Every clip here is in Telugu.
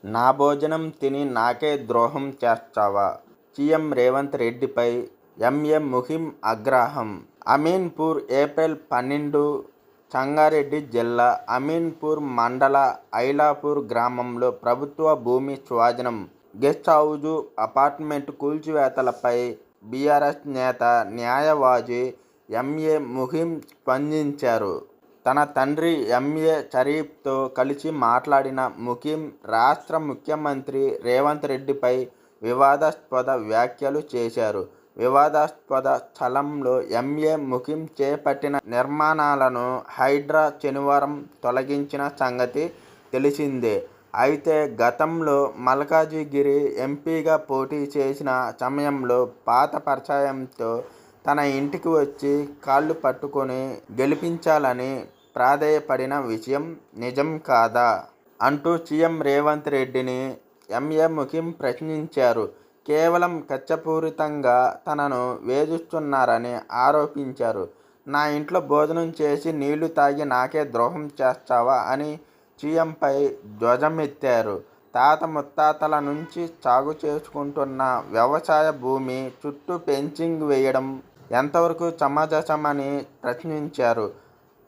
నా భోజనం తిని నాకే ద్రోహం చేస్తావా? సీఎం రేవంత్ రెడ్డిపై ఎంఏ ముహిం ఆగ్రహం. అమీన్పూర్ ఏప్రిల్ 12 సంగారెడ్డి జిల్లా అమీన్పూర్ మండల ఐలాపూర్ గ్రామంలో ప్రభుత్వ భూమి స్వాధీనం, గెస్ట్ హౌజు, అపార్ట్మెంట్ కూల్చివేతలపై బీఆర్ఎస్ నేత న్యాయవాది ఎంఏ ముహిం స్పందించారు. తన తండ్రి ఎంఏ షరీఫ్తో కలిసి మాట్లాడిన ముహిం రాష్ట్ర ముఖ్యమంత్రి రేవంత్ రెడ్డిపై వివాదాస్పద వ్యాఖ్యలు చేశారు. వివాదాస్పద స్థలంలో ఎంఏ ముహిం చేపట్టిన నిర్మాణాలను హైడ్రా శనివారం తొలగించిన సంగతి తెలిసిందే. అయితే గతంలో మల్కాజిగిరి ఎంపీగా పోటీ చేసిన సమయంలో పాత పరిచయంతో తన ఇంటికి వచ్చి కాళ్ళు పట్టుకొని గెలిపించాలని ప్రాధేయపడిన విషయం నిజం కాదా అంటూ సీఎం రేవంత్ రెడ్డిని ఎంఏ ముహిం ప్రశ్నించారు. కేవలం కక్షపూరితంగా తనను వేధిస్తున్నారని ఆరోపించారు. నా ఇంట్లో భోజనం చేసి నీళ్లు తాగి నాకే ద్రోహం చేస్తావా అని సీఎంపై ధ్వజమెత్తారు. తాత ముత్తాతల నుంచి సాగు చేసుకుంటున్న వ్యవసాయ భూమి చుట్టూ ఫెన్సింగ్ వేయడం ఎంతవరకు సమంజసమని ప్రశ్నించారు.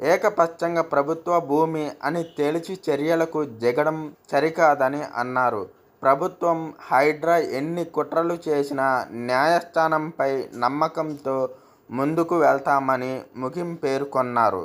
ఏకపక్షంగా ప్రభుత్వ భూమి అని తేల్చి చర్యలకు దిగడం సరికాదని అన్నారు. ప్రభుత్వం, హైడ్రా ఎన్ని కుట్రలు చేసినా న్యాయస్థానంపై నమ్మకంతో ముందుకు వెళ్తామని ముహిం పేర్కొన్నారు.